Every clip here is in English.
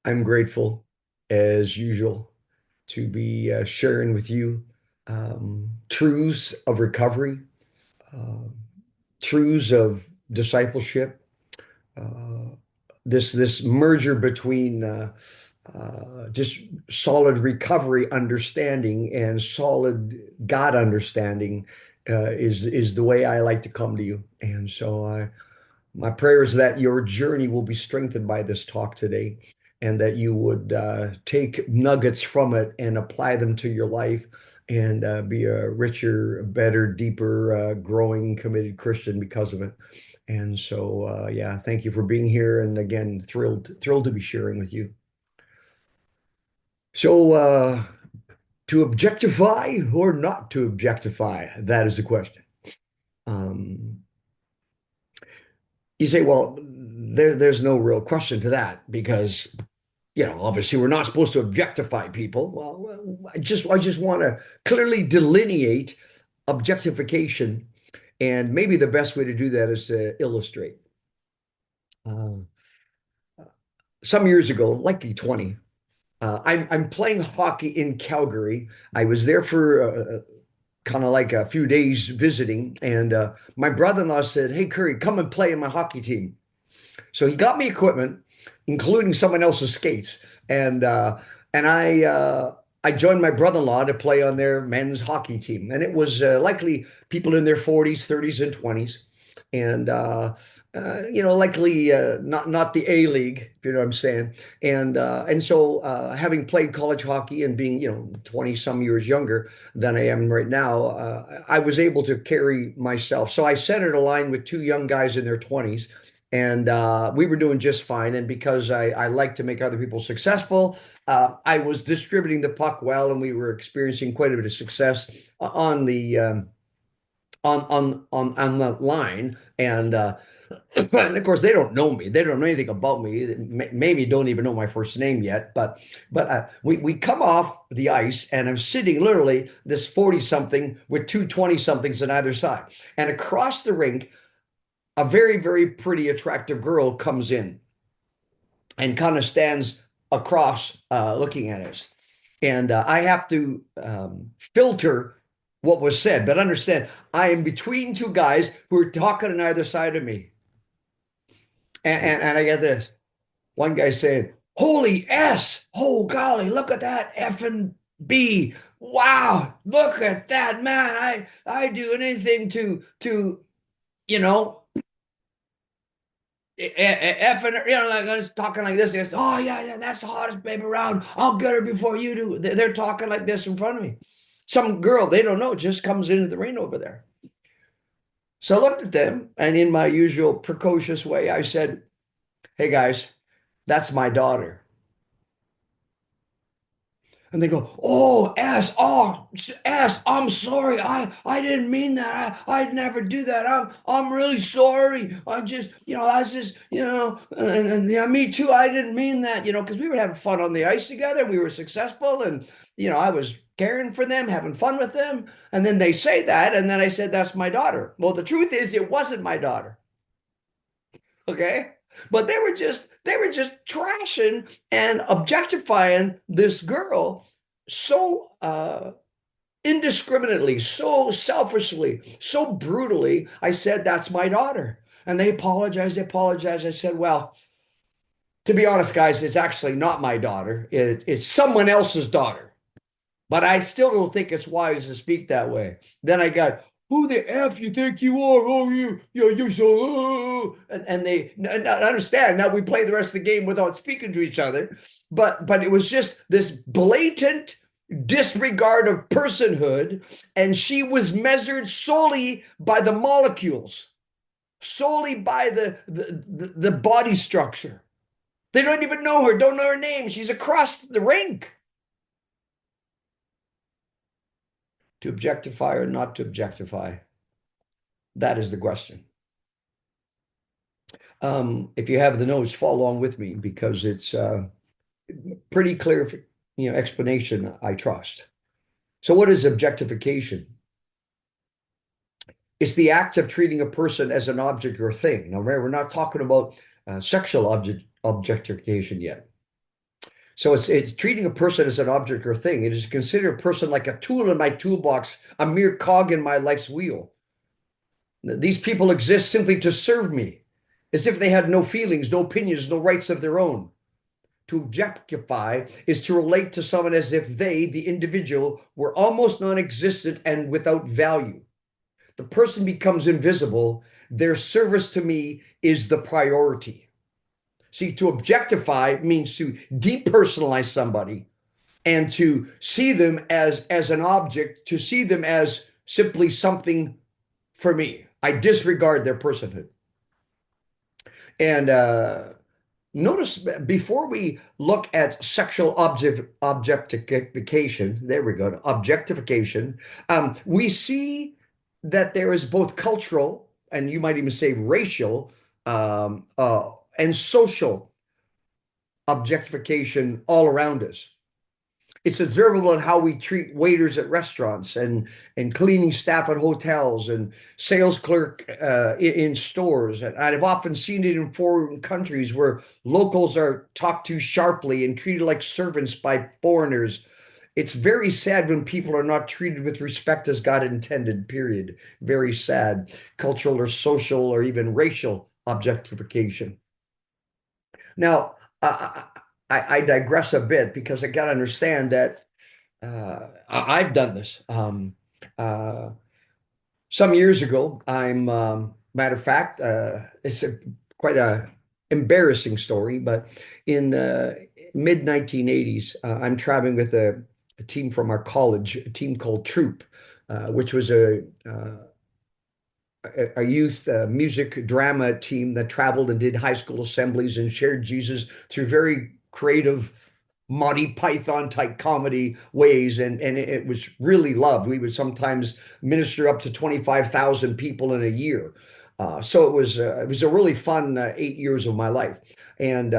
I'm grateful, as usual, to be sharing with you truths of recovery, uh, truths of discipleship, uh, this merger between just solid recovery understanding and solid God understanding is the way I like to come to you. And so my prayer is that your journey will be strengthened by this talk today and that you would take nuggets from it and apply them to your life and be a richer, better, deeper, growing, committed Christian because of it. And so, yeah, thank you for being here. And again, thrilled to be sharing with you. So, to objectify or not to objectify, that is the question. Um, you say, well, there's no real question to that because obviously we're not supposed to objectify people. Well, I just want to clearly delineate objectification, and maybe the best way to do that is to illustrate. Um, some years ago, likely 20, I'm playing hockey in Calgary. I was there for kind of like a few days visiting, and my brother-in-law said, "Hey, Currie, come and play in my hockey team." So he got me equipment, including someone else's skates, and uh, and I joined my brother-in-law to play on their men's hockey team, and it was likely people in their 40s, 30s, and 20s, and likely not the A League, if you know what I'm saying, and so having played college hockey and being 20 some years younger than I am right now, I was able to carry myself. So I centered a line with two young guys in their 20s, and we were doing just fine. And because I like to make other people successful, I was distributing the puck well, and we were experiencing quite a bit of success on the on the line. And of course, they don't know me. They don't know anything about me. Maybe don't even know my first name yet. But we come off the ice, and I'm sitting literally this 40 something with two 20 somethings on either side, and across the rink a very, very pretty, attractive girl comes in and kind of stands across looking at us. And I have to filter what was said, but understand I am between two guys who are talking on either side of me. And I get this one guy saying, "Holy S, oh golly, look at that effing B. Wow, look at that, man. I do anything to you know effing, like I was talking like this. Goes, "Oh yeah, that's the hottest babe around. I'll get her before you do." They're talking like this in front of me. Some girl they don't know just comes into the ring over there. So I looked at them, and in my usual precocious way, I said, "Hey guys, that's my daughter." And they go, "Oh, S, I'm sorry. I didn't mean that. I'd never do that. I'm really sorry. I just, that's just, and yeah, me too. I didn't mean that, because we were having fun on the ice together. We were successful, and I was caring for them, having fun with them. And then they say that, and then I said, "That's my daughter." Well, the truth is, it wasn't my daughter. Okay. But they were just trashing and objectifying this girl so indiscriminately, so selfishly, so brutally. I said, "That's my daughter." And they apologized. They apologized. I said, "Well, to be honest, guys, it's actually not my daughter. It's someone else's daughter. But I still don't think it's wise to speak that way." Then I got, "Who the F you think you are? Oh, you're so, oh." And they understand. Now we play the rest of the game without speaking to each other. But it was just this blatant disregard of personhood. And she was measured solely by the molecules, solely by the body structure. They don't even know her, don't know her name. She's across the rink. To objectify or not to objectify? That is the question. If you have the notes, follow along with me because it's pretty clear, explanation, I trust. So what is objectification? It's the act of treating a person as an object or thing. Now, remember, we're not talking about sexual objectification yet. So it's treating a person as an object or thing. It is to consider a person like a tool in my toolbox, a mere cog in my life's wheel. These people exist simply to serve me, as if they had no feelings, no opinions, no rights of their own. To objectify is to relate to someone as if they, the individual, were almost non-existent and without value. The person becomes invisible. Their service to me is the priority. See, to objectify means to depersonalize somebody and to see them as an object, to see them as simply something for me. I disregard their personhood. And notice before we look at sexual objectification, there we go, objectification, we see that there is both cultural and you might even say racial and social objectification all around us. It's observable in how we treat waiters at restaurants and cleaning staff at hotels and sales clerk in stores. And I've often seen it in foreign countries where locals are talked to sharply and treated like servants by foreigners. It's very sad when people are not treated with respect as God intended, period. Very sad. Cultural or social or even racial objectification. Now, I digress a bit because I got to understand that I've done this. Uh, some years ago, matter of fact, it's quite a embarrassing story, but in mid 1980s, I'm traveling with a team from our college, a team called Troop, which was a youth music drama team that traveled and did high school assemblies and shared Jesus through very creative Monty Python type comedy ways, and it was really loved. We would sometimes minister up to 25,000 people in a year. So it was a really fun 8 years of my life. And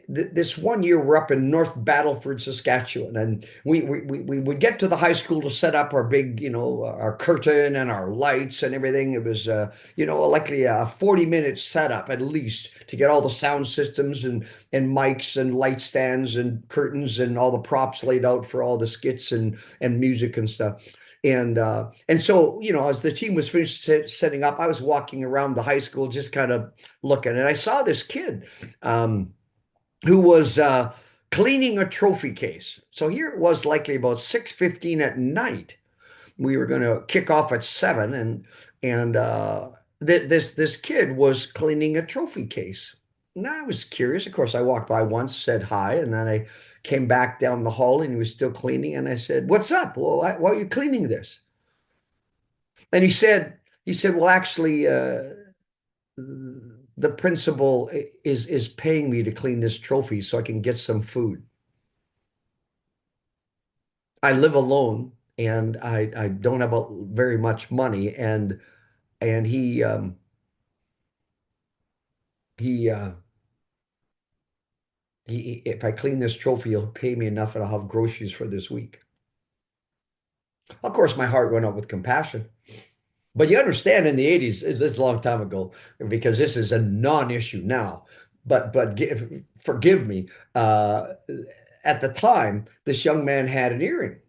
this one year we're up in North Battleford, Saskatchewan, and we would get to the high school to set up our big, our curtain and our lights and everything. It was, likely a 40-minute setup at least to get all the sound systems and mics and light stands and curtains and all the props laid out for all the skits and music and stuff. And so, as the team was finished setting up, I was walking around the high school just kind of looking, and I saw this kid who was cleaning a trophy case. So here it was, likely about 6:15 at night. We were going to kick off at 7, and this kid was cleaning a trophy case. And I was curious. Of course, I walked by once, said hi, and then I came back down the hall and he was still cleaning. And I said, "What's up? Well, why are you cleaning this?" And he said, "Well, actually, the principal is paying me to clean this trophy so I can get some food. I live alone and I don't have very much money." And he if I clean this trophy, he'll pay me enough and I'll have groceries for this week. Of course, my heart went up with compassion. But you understand, in the 80s, this is a long time ago, because this is a non-issue now. But forgive me. At the time, this young man had an earring.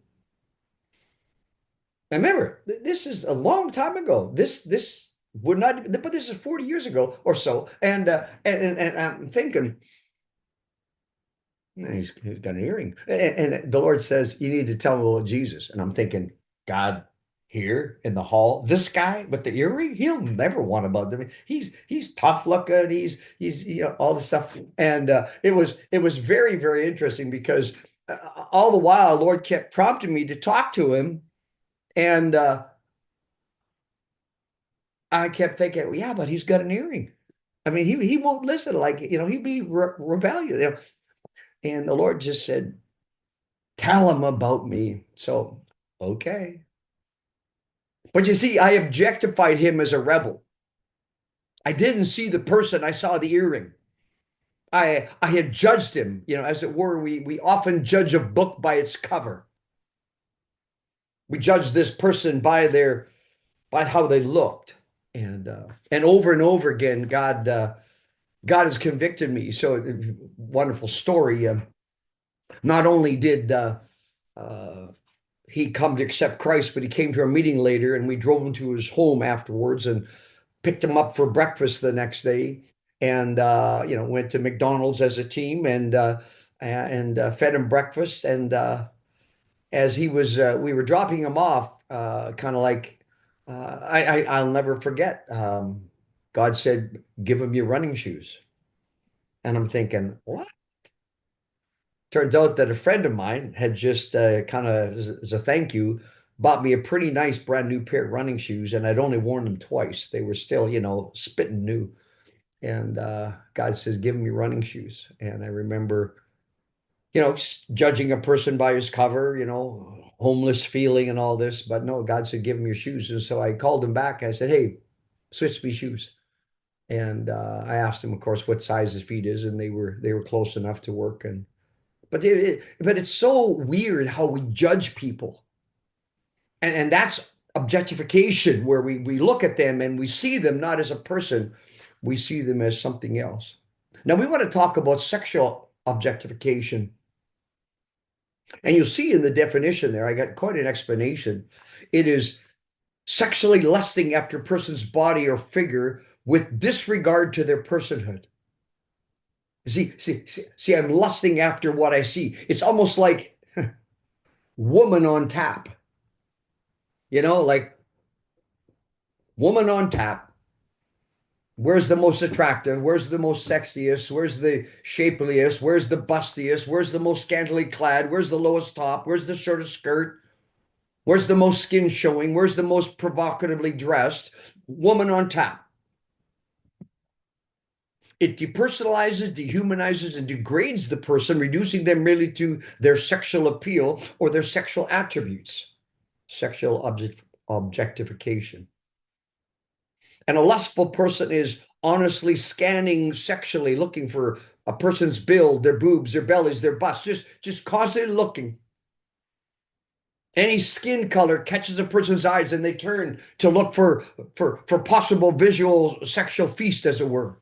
And remember, this is a long time ago. This would not, but this is 40 years ago or so. And I'm thinking, he's got an earring. And the Lord says, you need to tell him about Jesus. And I'm thinking, God, here in the hall, this guy with the earring, he'll never want about them. He's tough looking. He's all the stuff. And it was very, very interesting because all the while, Lord kept prompting me to talk to him. And I kept thinking, well, yeah, but he's got an earring. I mean, he won't listen. Like, he'd be rebellious. And the Lord just said, tell him about me. So, okay. But you see, I objectified him as a rebel. I didn't see the person, I saw the earring. I had judged him, as it were. We often judge a book by its cover. We judge this person by how they looked. And over again, God God has convicted me. So wonderful story. Not only did uh, he come to accept Christ, but he came to our meeting later, and we drove him to his home afterwards and picked him up for breakfast the next day, and went to McDonald's as a team and fed him breakfast. And as he was, we were dropping him off, kind of like I'll never forget. God said, "Give him your running shoes," and I'm thinking, what? Turns out that a friend of mine had just kind of, as a thank you, bought me a pretty nice brand new pair of running shoes, and I'd only worn them twice. They were still, spitting new. And God says, "Give him your running shoes." And I remember, judging a person by his cover, homeless feeling and all this. But no, God said, "Give him your shoes." And so I called him back. I said, "Hey, switch me shoes." And I asked him, of course, what size his feet is, and they were close enough to work. And but it's so weird how we judge people, and that's objectification, where we look at them and we see them not as a person, we see them as something else. Now we want to talk about sexual objectification, and you'll see in the definition there, I got quite an explanation. It is sexually lusting after a person's body or figure with disregard to their personhood. See, I'm lusting after what I see. It's almost like woman on tap, like woman on tap. Where's the most attractive? Where's the most sexiest? Where's the shapeliest? Where's the bustiest? Where's the most scantily clad? Where's the lowest top? Where's the shortest skirt? Where's the most skin showing? Where's the most provocatively dressed? Woman on tap. It depersonalizes, dehumanizes, and degrades the person, reducing them merely to their sexual appeal or their sexual attributes. Sexual objectification. And a lustful person is honestly scanning sexually, looking for a person's build, their boobs, their bellies, their busts, just constantly looking. Any skin color catches a person's eyes, and they turn to look for possible visual sexual feast, as it were.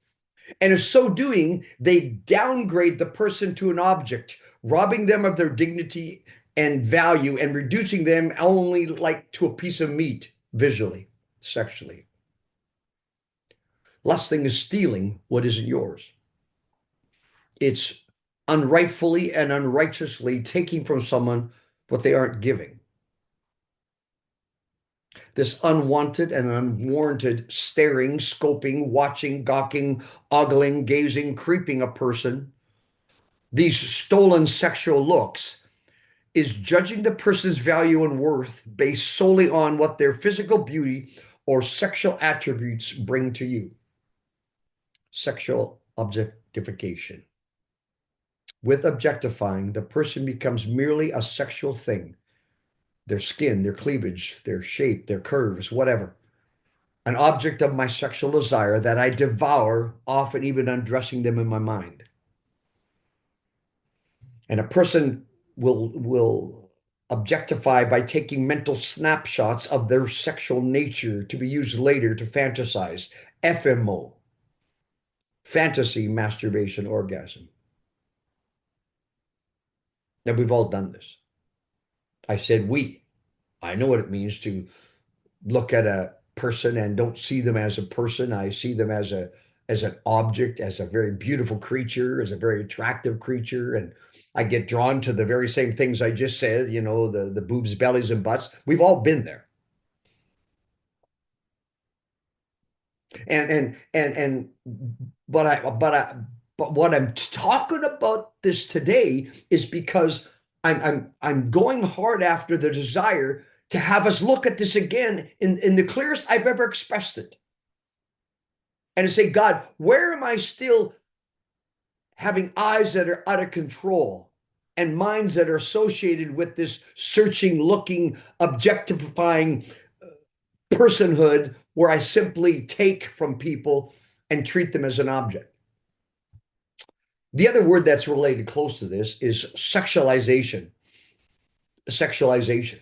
And in so doing, they downgrade the person to an object, robbing them of their dignity and value and reducing them only like to a piece of meat visually, sexually. Lusting is stealing what isn't yours. It's unrightfully and unrighteously taking from someone what they aren't giving. This unwanted and unwarranted staring, scoping, watching, gawking, ogling, gazing, creeping a person, these stolen sexual looks, is judging the person's value and worth based solely on what their physical beauty or sexual attributes bring to you. Sexual objectification. With objectifying, the person becomes merely a sexual thing. Their skin, their cleavage, their shape, their curves, whatever. An object of my sexual desire that I devour, often even undressing them in my mind. And a person will objectify by taking mental snapshots of their sexual nature to be used later to fantasize. FMO, fantasy, masturbation, orgasm. Now, we've all done this. I said we. I know what it means to look at a person and don't see them as a person. I see them as an object, as a very beautiful creature, as a very attractive creature. And I get drawn to the very same things I just said, the boobs, bellies, and butts. We've all been there. And but what I'm talking about this today is because I'm going hard after the desire to have us look at this again in the clearest I've ever expressed it. And to say, God, where am I still having eyes that are out of control and minds that are associated with this searching, looking, objectifying personhood where I simply take from people and treat them as an object? The other word that's related close to this is sexualization. Sexualization.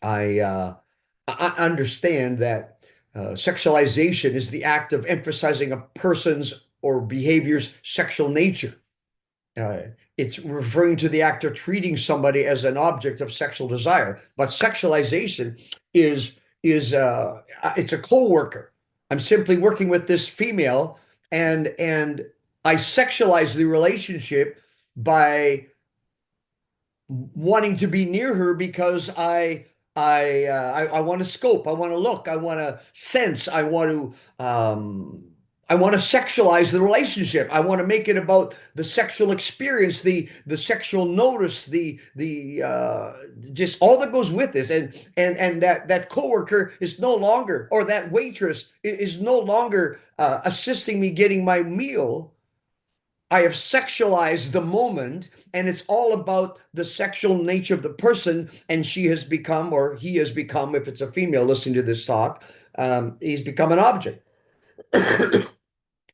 I understand that Sexualization is the act of emphasizing a person's or behavior's sexual nature. Uh, it's referring to the act of treating somebody as an object of sexual desire. But sexualization is it's a co-worker. I'm simply working with this female, and I sexualize the relationship by wanting to be near her because I want to scope, I want to look, I want to sense, I want to sexualize the relationship. I want to make it about the sexual experience, the sexual notice, the just all that goes with this. And that coworker is no longer, or that waitress is no longer assisting me getting my meal. I have sexualized the moment, and it's all about the sexual nature of the person. And she has become, or he has become, if it's a female listening to this talk, he's become an object.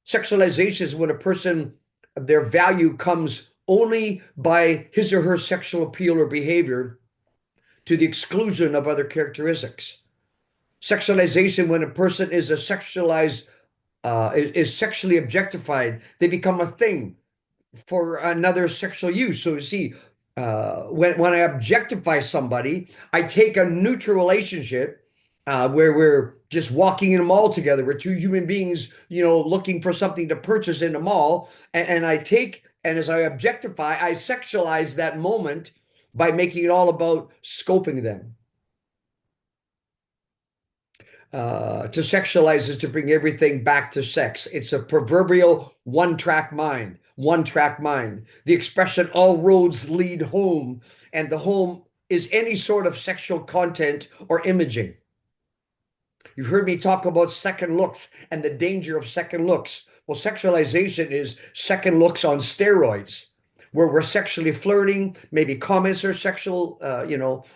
Sexualization is when a person, their value comes only by his or her sexual appeal or behavior to the exclusion of other characteristics. Sexualization, when a person is a sexualized, is sexually objectified, they become a thing for another sexual use. So you see, when I objectify somebody, I take a neutral relationship where we're just walking in a mall together. We're two human beings, looking for something to purchase in a mall. And as I objectify, I sexualize that moment by making it all about scoping them. To sexualize is to bring everything back to sex. It's a proverbial one-track mind. The expression all roads lead home, and the home is any sort of sexual content or imaging. You've heard me talk about second looks and the danger of second looks. Well, sexualization is second looks on steroids, where we're sexually flirting, maybe comments are sexual,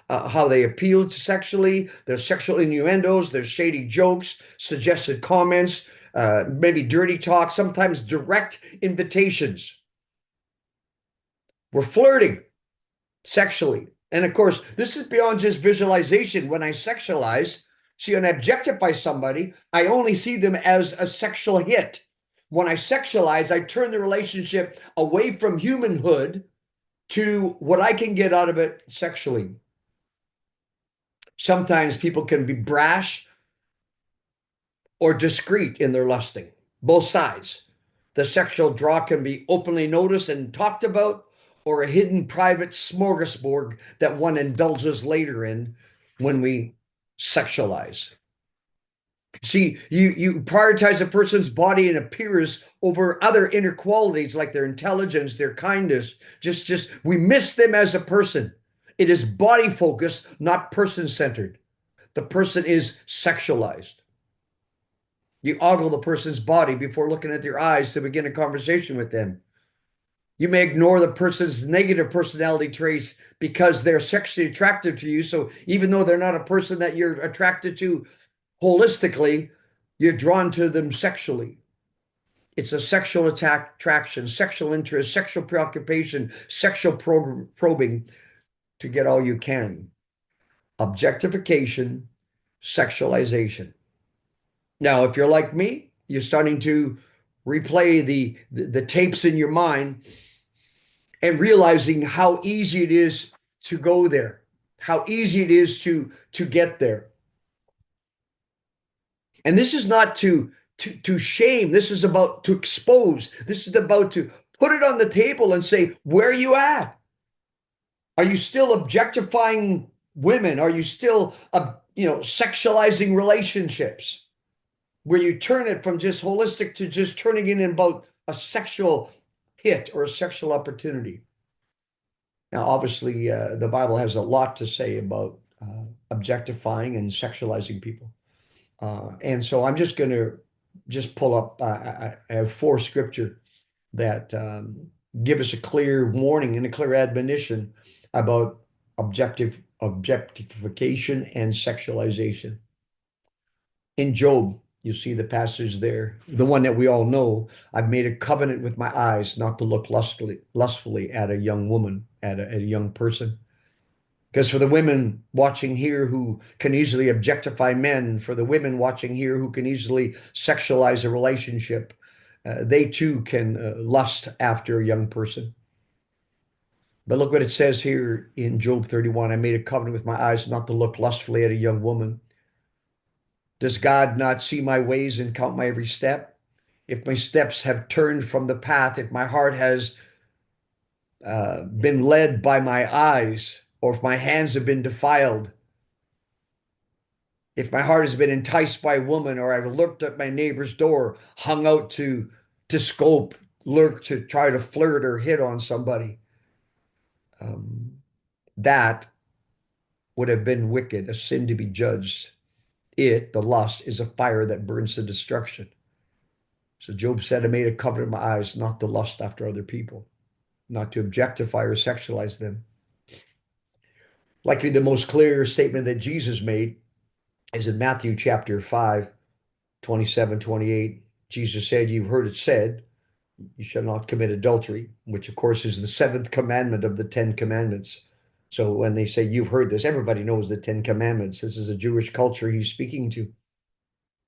how they appeal to sexually. There's sexual innuendos, there's shady jokes, suggested comments, maybe dirty talk, sometimes direct invitations. We're flirting sexually. And of course, this is beyond just visualization. When I sexualize, see, when I objectify somebody, I only see them as a sexual hit. When I sexualize, I turn the relationship away from humanhood to what I can get out of it sexually. Sometimes people can be brash or discreet in their lusting, both sides. The sexual draw can be openly noticed and talked about, or a hidden private smorgasbord that one indulges later in when we sexualize. See, you prioritize a person's body and appearance over other inner qualities like their intelligence, their kindness. Just we miss them as a person. It is body focused, not person centered. The person is sexualized. You ogle the person's body before looking at their eyes to begin a conversation with them. You may ignore the person's negative personality traits because they're sexually attractive to you. So even though they're not a person that you're attracted to holistically, you're drawn to them sexually. It's a sexual attraction, sexual interest, sexual preoccupation, sexual probing to get all you can. Objectification, sexualization. Now, if you're like me, you're starting to replay the tapes in your mind and realizing how easy it is to go there, how easy it is to get there. And this is not to shame. This is about to expose. This is about to put it on the table and say, where are you at? Are you still objectifying women? Are you still, sexualizing relationships? Where you turn it from just holistic to just turning it in about a sexual hit or a sexual opportunity. Now, obviously, the Bible has a lot to say about objectifying and sexualizing people. And so I'm just going to pull up, I have 4 scripture that give us a clear warning and a clear admonition about objectification and sexualization. In Job, you see the passage there, the one that we all know. I've made a covenant with my eyes not to look lustfully at a young woman, at a young person. Because for the women watching here who can easily objectify men, for the women watching here who can easily sexualize a relationship, they too can lust after a young person. But look what it says here in Job 31. I made a covenant with my eyes not to look lustfully at a young woman. Does God not see my ways and count my every step? If my steps have turned from the path, if my heart has been led by my eyes, or if my hands have been defiled, if my heart has been enticed by a woman, or I've lurked at my neighbor's door, hung out to scope, lurk to try to flirt or hit on somebody, um, that would have been wicked, a sin to be judged. It, the lust, is a fire that burns to destruction. So Job said, I made a covenant of my eyes not to lust after other people, not to objectify or sexualize them. Likely the most clear statement that Jesus made is in Matthew chapter 5, 27, 28. Jesus said, you've heard it said, you shall not commit adultery, which of course is the seventh commandment of the 10 commandments. So when they say you've heard this, everybody knows the 10 commandments. This is a Jewish culture he's speaking to.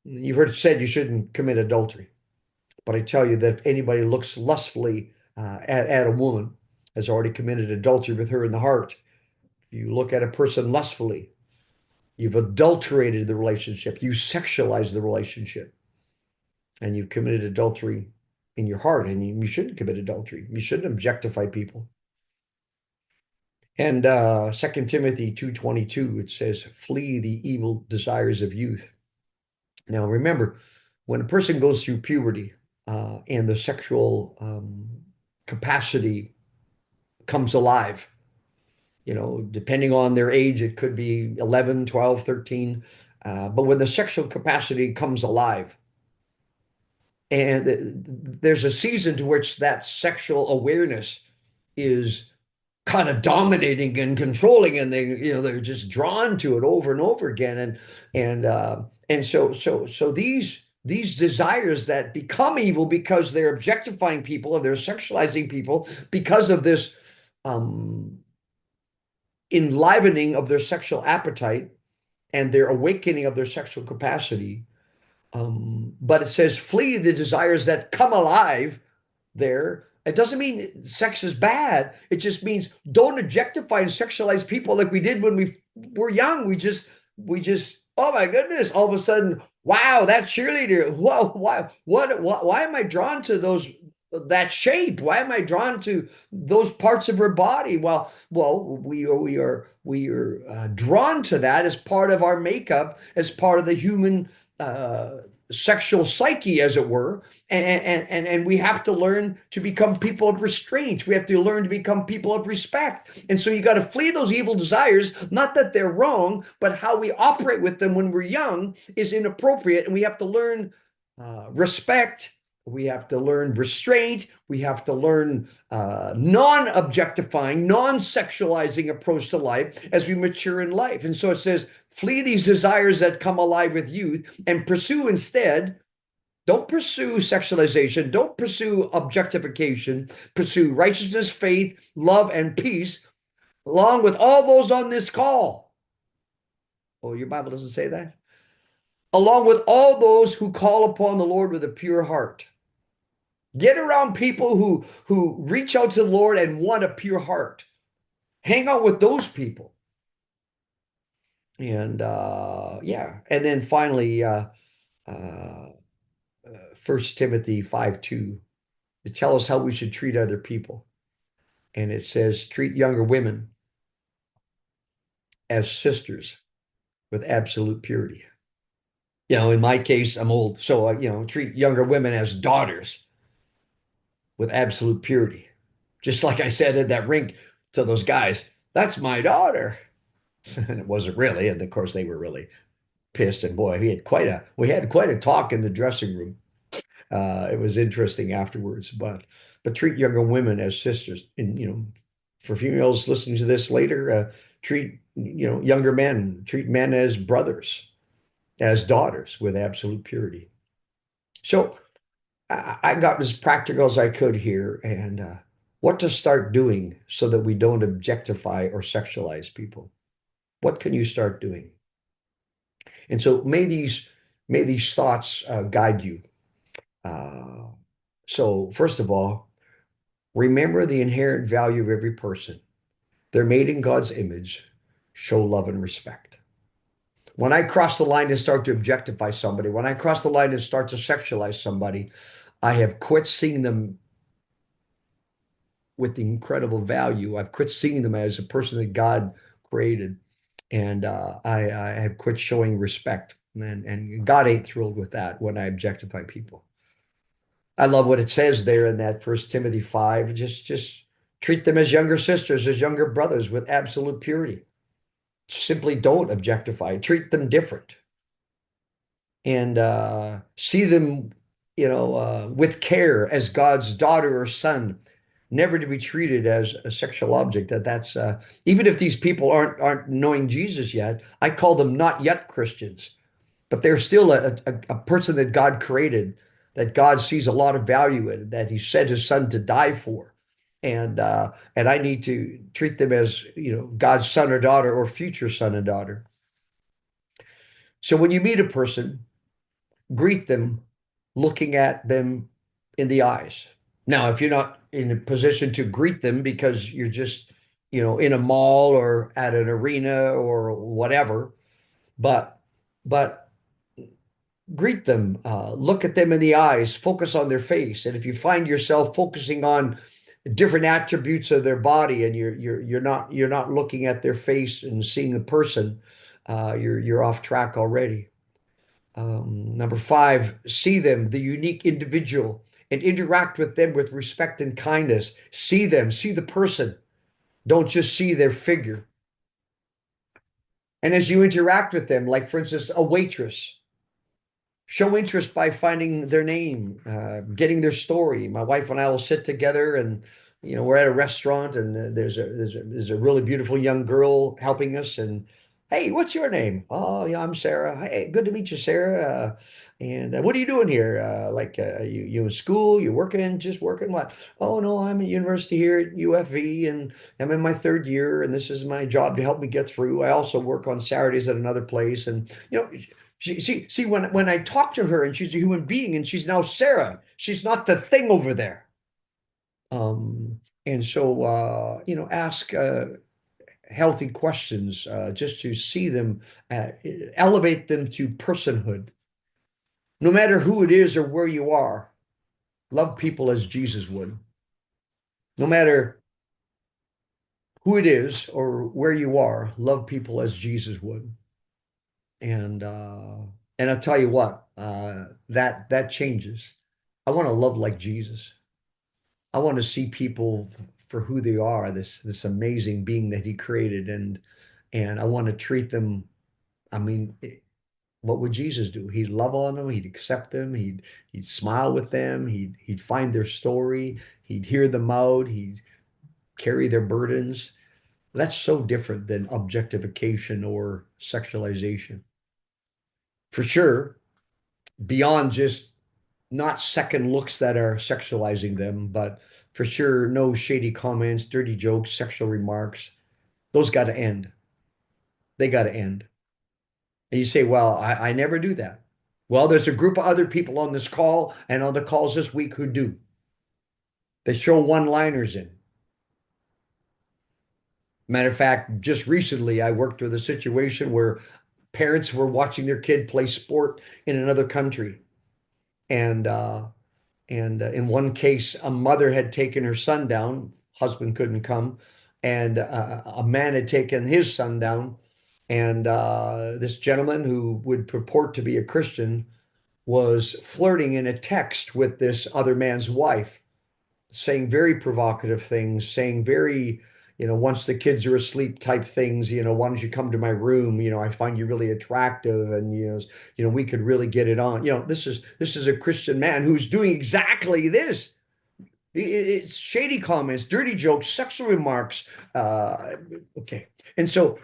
You've heard it said you shouldn't commit adultery. But I tell you that if anybody looks lustfully at a woman, has already committed adultery with her in the heart. If you look at a person lustfully, you've adulterated the relationship, you sexualized the relationship, and you've committed adultery in your heart, and you shouldn't commit adultery. You shouldn't objectify people. And 2 Timothy 2:22, it says, flee the evil desires of youth. Now, remember, when a person goes through puberty and the sexual capacity comes alive, depending on their age, it could be 11, 12, 13. But when the sexual capacity comes alive, and there's a season to which that sexual awareness is kind of dominating and controlling, and they're just drawn to it over and over again, and so these desires that become evil because they're objectifying people and they're sexualizing people because of this enlivening of their sexual appetite and their awakening of their sexual capacity. But it says, flee the desires that come alive there. It doesn't mean sex is bad. It just means don't objectify and sexualize people like we did when we were young. We just, oh my goodness, all of a sudden, wow, that cheerleader. Whoa, why am I drawn to that shape? Why am I drawn to those parts of her body? Well, we are drawn to that as part of our makeup, as part of the human sexual psyche, as it were, and we have to learn to become people of restraint. We have to learn to become people of respect. And so you got to flee those evil desires, not that they're wrong, but how we operate with them when we're young is inappropriate. And we have to learn respect. We have to learn restraint. We have to learn non-objectifying, non-sexualizing approach to life as we mature in life. And so it says, flee these desires that come alive with youth and pursue instead. Don't pursue sexualization. Don't pursue objectification. Pursue righteousness, faith, love, and peace, along with all those on this call. Oh, your Bible doesn't say that? Along with all those who call upon the Lord with a pure heart. Get around people who reach out to the Lord and want a pure heart. Hang out with those people. And and then finally, 1 Timothy 5:2, to tell us how we should treat other people. And it says, treat younger women as sisters with absolute purity. In my case, I'm old, so treat younger women as daughters with absolute purity. Just like I said at that rink to those guys, that's my daughter. And it wasn't really. And of course, they were really pissed. And boy, we had quite a talk in the dressing room. It was interesting afterwards. But treat younger women as sisters. And for females listening to this later, treat younger men, treat men as brothers, as daughters with absolute purity. So I got as practical as I could here, and what to start doing so that we don't objectify or sexualize people. What can you start doing? And so may these thoughts guide you. Uh, so first of all, remember the inherent value of every person. They're made in God's image. Show love and respect. When I cross the line and start to objectify somebody, when I cross the line and start to sexualize somebody, I have quit seeing them with incredible value. I've quit seeing them as a person that God created, and I have quit showing respect. And God ain't thrilled with that when I objectify people. I love what it says there in that First Timothy 5. Just treat them as younger sisters, as younger brothers with absolute purity. Simply don't objectify. Treat them different, and see them, with care as God's daughter or son, never to be treated as a sexual object. That's even if these people aren't knowing Jesus yet, I call them not yet Christians, but they're still a person that God created, that God sees a lot of value in, that He sent His Son to die for, and I need to treat them as God's son or daughter or future son and daughter. So when you meet a person, greet them looking at them in the eyes. Now, if you're not in a position to greet them because you're just, in a mall or at an arena or whatever, but greet them, look at them in the eyes, focus on their face. And if you find yourself focusing on different attributes of their body and you're not looking at their face and seeing the person, you're off track already. Number 5, see them, the unique individual, and interact with them with respect and kindness. See them, see the person. Don't just see their figure. And as you interact with them, like for instance, a waitress, show interest by finding their name, getting their story. My wife and I will sit together, and we're at a restaurant, and there's a really beautiful young girl helping us, and hey, what's your name? Oh, yeah, I'm Sarah. Hey, good to meet you, Sarah. And what are you doing here? You in school? You working? Just working? What? Oh no, I'm at university here at UFV, and I'm in my 3rd year, and this is my job to help me get through. I also work on Saturdays at another place, and see, when I talk to her, and she's a human being, and she's now Sarah. She's not the thing over there. And so ask healthy questions, just to see them, elevate them to personhood. No matter who it is or where you are, love people as Jesus would. No matter who it is or where you are, love people as Jesus would. And I'll tell you what, that changes. I want to love like Jesus. I want to see people for who they are, this amazing being that He created, and I want to treat them. I mean, what would Jesus do? He'd love on them. He'd accept them. He'd smile with them. He'd find their story. He'd hear them out. He'd carry their burdens. That's so different than objectification or sexualization. For sure, beyond just not second looks that are sexualizing them, but for sure, no shady comments, dirty jokes, sexual remarks. Those got to end. They got to end. And you say, well, I never do that. Well, there's a group of other people on this call and on the calls this week who do. They throw one-liners in. Matter of fact, just recently I worked with a situation where parents were watching their kid play sport in another country. And in one case, a mother had taken her son down, husband couldn't come, and a man had taken his son down. And this gentleman, who would purport to be a Christian, was flirting in a text with this other man's wife, saying very provocative things, saying very, once the kids are asleep type things, why don't you come to my room? I find you really attractive, and we could really get it on. This is a Christian man who's doing exactly this. It's shady comments, dirty jokes, sexual remarks. Okay. And so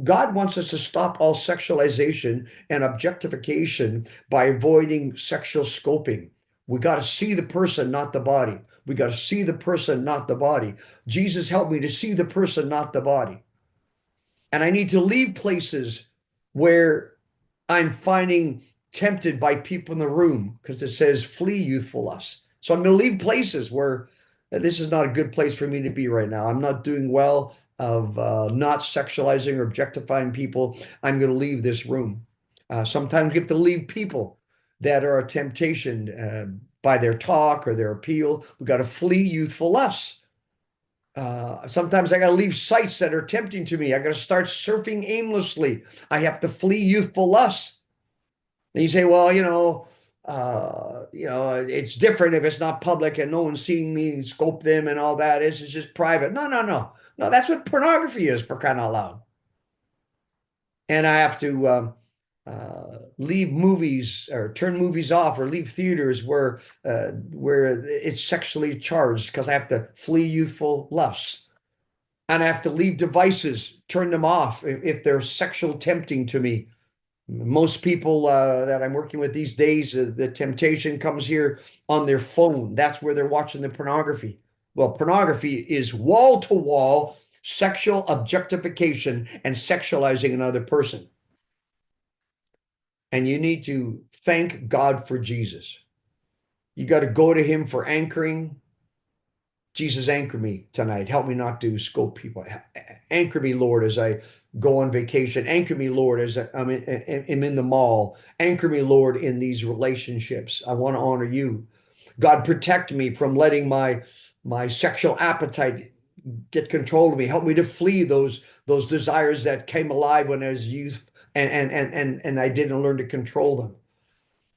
God wants us to stop all sexualization and objectification by avoiding sexual scoping. We got to see the person, not the body. We got to see the person, not the body. Jesus helped me to see the person, not the body. And I need to leave places where I'm finding tempted by people in the room, because it says flee youthful lusts. So I'm going to leave places where this is not a good place for me to be right now. I'm not doing well of not sexualizing or objectifying people. I'm going to leave this room. Sometimes you have to leave people that are a temptation by their talk or their appeal. We've got to flee youthful lusts. Sometimes I got to leave sites that are tempting to me. I got to start surfing aimlessly. I have to flee youthful lusts. And you say, well, it's different if it's not public and no one's seeing me scope them and all that. It's just private. No, no, no. No, that's what pornography is, for crying out loud. And I have to leave movies or turn movies off or leave theaters where it's sexually charged, because I have to flee youthful lusts. And I have to leave devices, turn them off if they're sexual tempting to me. Most people that I'm working with these days, the temptation comes here on their phone. That's where they're watching the pornography. Well, pornography is wall-to-wall sexual objectification and sexualizing another person. And you need to thank God for Jesus. You got to go to him for anchoring. Jesus, anchor me tonight. Help me not to scope people. Anchor me, Lord, as I go on vacation. Anchor me, Lord, as I'm in the mall. Anchor me, Lord, in these relationships. I want to honor you. God, protect me from letting my sexual appetite get control of me. Help me to flee those desires that came alive when I was youth and I didn't learn to control them.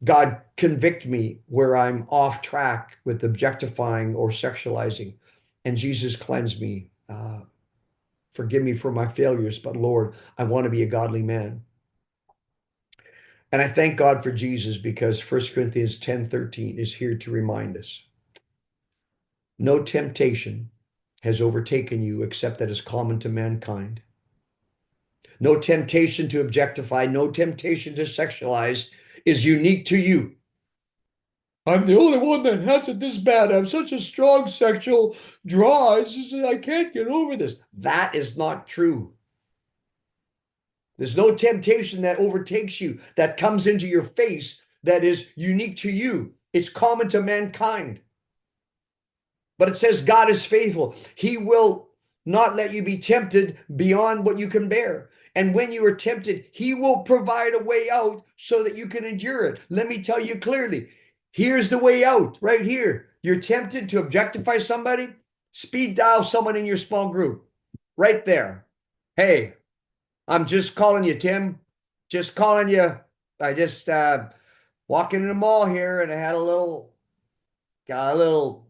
God, convict me where I'm off track with objectifying or sexualizing. And Jesus, cleanse me. Forgive me for my failures. But Lord, I want to be a godly man. And I thank God for Jesus, because 1 Corinthians 10:13 is here to remind us. No temptation has overtaken you except that is common to mankind. No temptation to objectify, no temptation to sexualize is unique to you. I'm the only one that has it this bad. I have such a strong sexual draw. I can't get over this. That is not true. There's no temptation that overtakes you, that comes into your face, that is unique to you. It's common to mankind. But it says God is faithful. He will not let you be tempted beyond what you can bear. And when you are tempted, he will provide a way out so that you can endure it. Let me tell you clearly, here's the way out right here. You're tempted to objectify somebody, speed dial someone in your small group right there. Hey, I'm just calling you, Tim. Just calling you. I just walking in the mall here, and I had got a little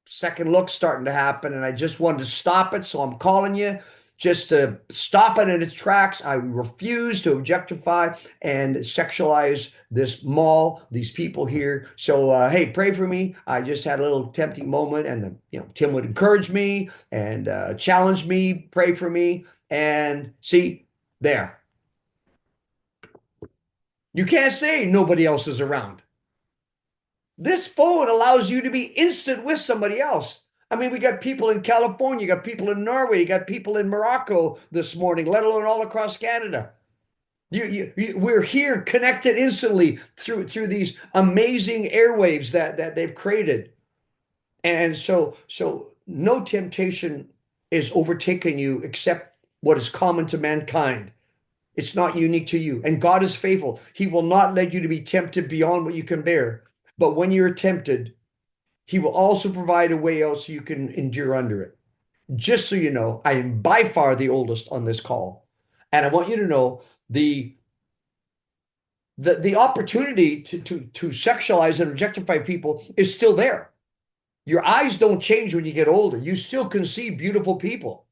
second look starting to happen, and I just wanted to stop it. So I'm calling you just to stop it in its tracks. I refuse to objectify and sexualize this mall, these people here. So, hey, pray for me. I just had a little tempting moment, and Tim would encourage me and challenge me, pray for me, and see, there. You can't say nobody else is around. This phone allows you to be instant with somebody else. I mean, we got people in California, you got people in Norway, you got people in Morocco this morning, let alone all across Canada. We're here connected instantly through these amazing airwaves that they've created. And so no temptation is overtaking you except what is common to mankind. It's not unique to you. And God is faithful. He will not let you to be tempted beyond what you can bear. But when you're tempted, he will also provide a way out so you can endure under it. Just so you know, I am by far the oldest on this call. And I want you to know the opportunity to sexualize and objectify people is still there. Your eyes don't change when you get older. You still can see beautiful people.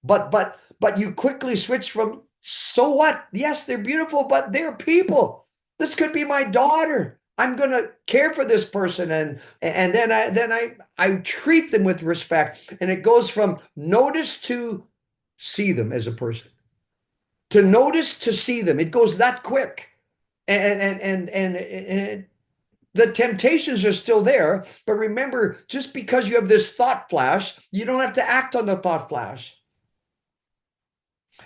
But you quickly switch from, so what? Yes, they're beautiful, but they're people. This could be my daughter. I'm going to care for this person, and then I treat them with respect. And it goes from notice to see them as a person. To notice to see them. It goes that quick. And The temptations are still there, but remember, just because you have this thought flash, you don't have to act on the thought flash.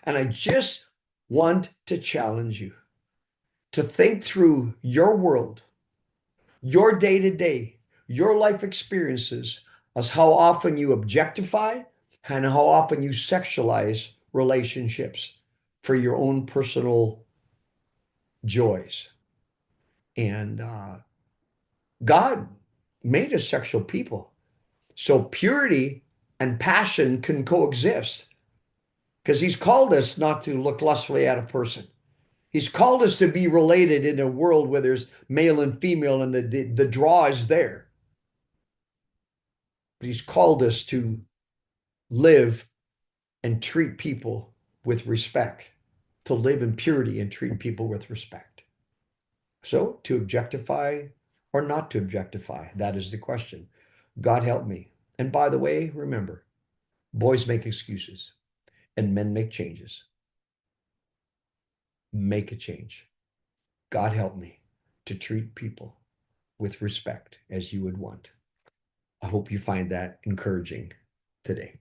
And I just want to challenge you to think through your world, your day to day, your life experiences, as how often you objectify and how often you sexualize relationships for your own personal joys. And God made us sexual people. So purity and passion can coexist because he's called us not to look lustfully at a person. He's called us to be related in a world where there's male and female and the draw is there. But he's called us to live and treat people with respect, to live in purity and treat people with respect. So to objectify or not to objectify, that is the question. God help me. And by the way, remember, boys make excuses and men make changes. Make a change. God help me to treat people with respect as you would want. I hope you find that encouraging today.